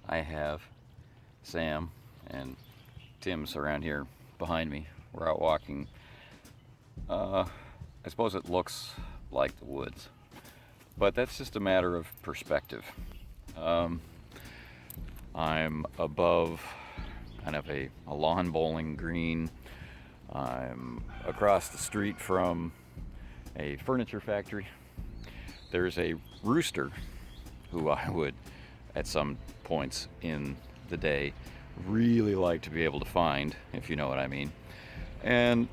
I have Sam and Tim's around here behind me. We're out walking. I suppose it looks like the woods, but that's just a matter of perspective. Um, I'm above kind of a lawn bowling green. I'm across the street from a furniture factory. There's a rooster who I would, at some points in the day, really like to be able to find, if you know what I mean. And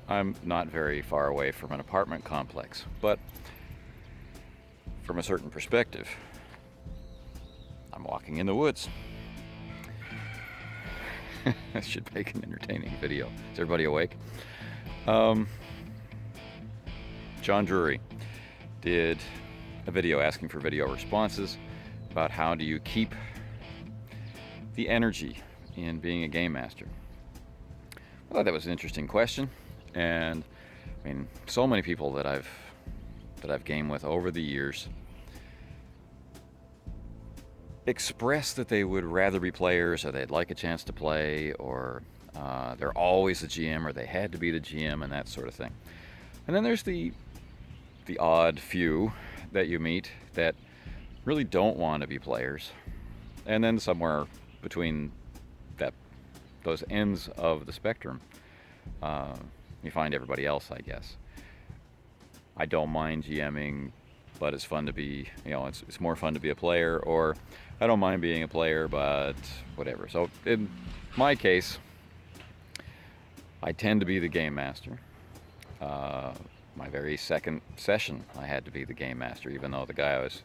I'm not very far away from an apartment complex, but from a certain perspective, I'm walking in the woods. That should make an entertaining video. Is everybody awake? John Drury did a video asking for video responses about how do you keep the energy in being a game master. I thought that was an interesting question, and I mean, so many people that I've gamed with over the years express that they would rather be players, or they'd like a chance to play, or they're always the GM, or they had to be the GM, and that sort of thing. And then there's the odd few that you meet that really don't want to be players, and then somewhere between those ends of the spectrum, you find everybody else, I guess. I don't mind GMing, but it's fun to be, it's more fun to be a player, or I don't mind being a player, but whatever. So in my case, I tend to be the game master. My very second session, I had to be the game master, even though the guy I was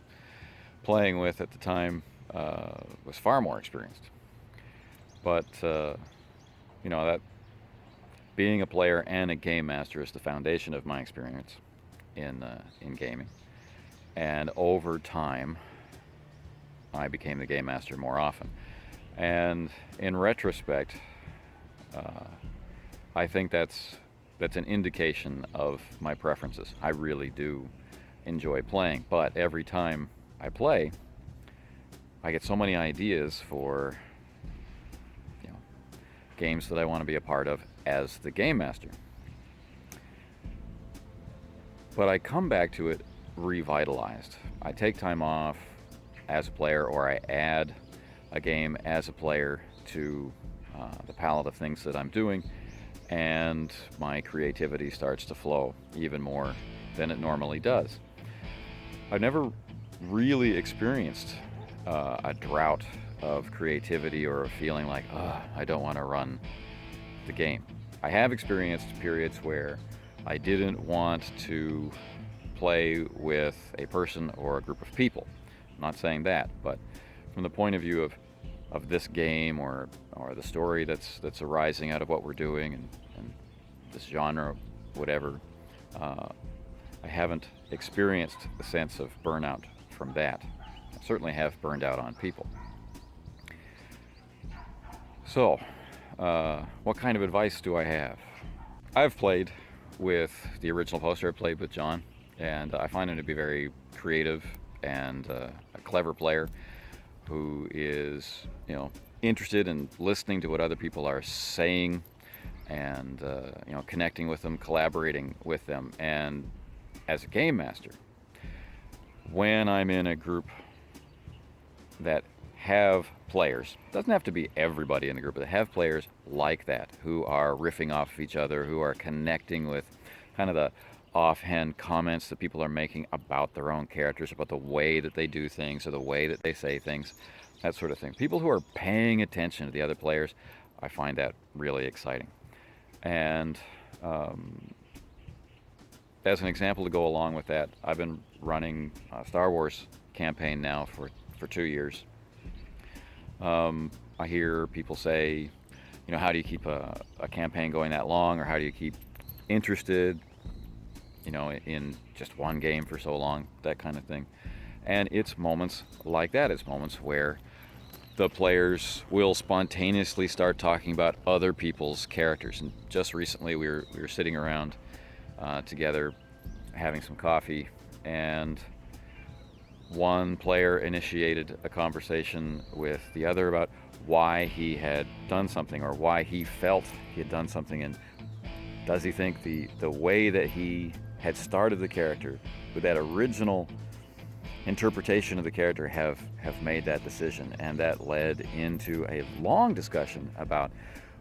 playing with at the time was far more experienced. But that being a player and a game master is the foundation of my experience in gaming. And over time, I became the game master more often. And in retrospect, I think that's an indication of my preferences. I really do enjoy playing, but every time I play, I get so many ideas for games that I want to be a part of as the game master. But I come back to it revitalized. I take time off as a player, or I add a game as a player to the palette of things that I'm doing, and my creativity starts to flow even more than it normally does. I've never really experienced a drought of creativity or a feeling like, I don't want to run the game. I have experienced periods where I didn't want to play with a person or a group of people. I'm not saying that, but from the point of view of this game, or the story that's arising out of what we're doing, and this genre, whatever, I haven't experienced the sense of burnout from that. I certainly have burned out on people. So, what kind of advice do I have? I've played with the original poster. I've played with John, and I find him to be very creative and a clever player who is, interested in listening to what other people are saying, and connecting with them, collaborating with them. And as a game master, when I'm in a group that have players, doesn't have to be everybody in the group, but have players like that, who are riffing off of each other, who are connecting with kind of the offhand comments that people are making about their own characters, about the way that they do things or the way that they say things, that sort of thing. People who are paying attention to the other players, I find that really exciting. And as an example to go along with that, I've been running a Star Wars campaign now for 2 years. I hear people say, how do you keep a campaign going that long, or how do you keep interested, in just one game for so long, that kind of thing. And it's moments like that. It's moments where the players will spontaneously start talking about other people's characters. And just recently, we were sitting around together, having some coffee, and one player initiated a conversation with the other about why he had done something or why he felt he had done something, and does he think the way that he had started the character with that original interpretation of the character have made that decision. And that led into a long discussion about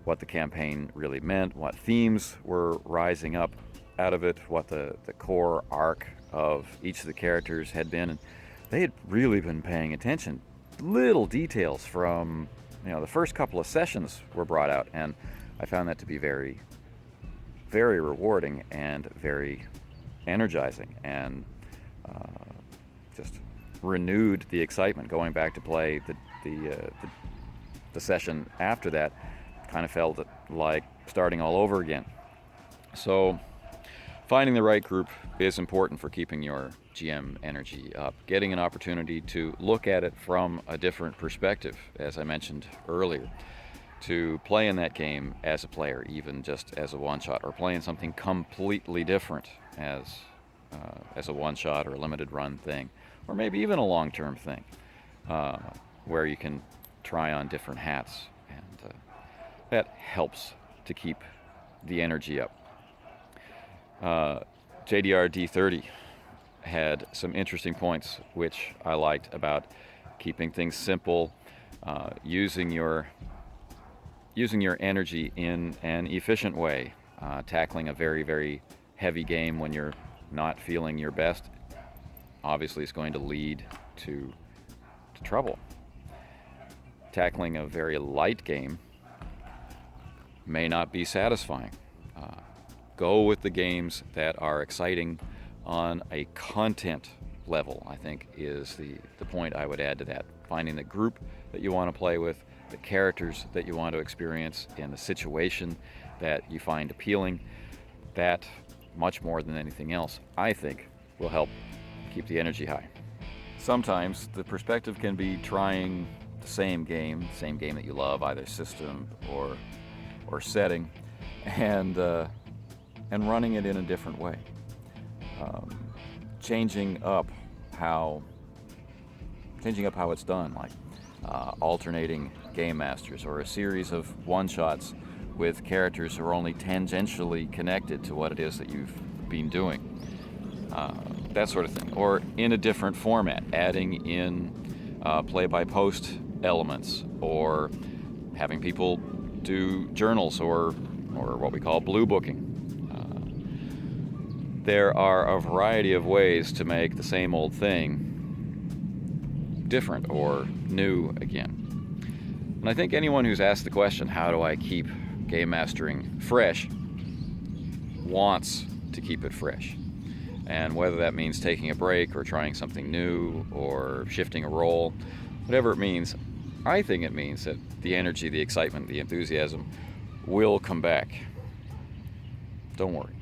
what the campaign really meant, what themes were rising up out of it, what the core arc of each of the characters had been. And they had really been paying attention. Little details from the first couple of sessions were brought out, and I found that to be very, very rewarding and very energizing, and just renewed the excitement. Going back to play the session after that, kind of felt like starting all over again. So finding the right group is important for keeping your GM energy up. Getting an opportunity to look at it from a different perspective, as I mentioned earlier, to play in that game as a player, even just as a one-shot, or playing something completely different as a one-shot or a limited run thing, or maybe even a long-term thing, where you can try on different hats, and that helps to keep the energy up. JDR D30 had some interesting points which I liked about keeping things simple, using your energy in an efficient way, tackling a very, very heavy game when you're not feeling your best obviously is going to lead to trouble. Tackling a very light game may not be satisfying. Go with the games that are exciting on a content level, I think, is the point I would add to that. Finding the group that you want to play with, the characters that you want to experience, in the situation that you find appealing, that, much more than anything else, I think, will help keep the energy high. Sometimes the perspective can be trying the same game that you love, either system or setting, and running it in a different way. Changing up how it's done, like alternating game masters, or a series of one-shots with characters who are only tangentially connected to what it is that you've been doing. That sort of thing. Or in a different format, adding in play-by-post elements, or having people do journals, or what we call blue booking. There are a variety of ways to make the same old thing different or new again. And I think anyone who's asked the question, how do I keep game mastering fresh, wants to keep it fresh. And whether that means taking a break or trying something new or shifting a role, whatever it means, I think it means that the energy, the excitement, the enthusiasm will come back. Don't worry.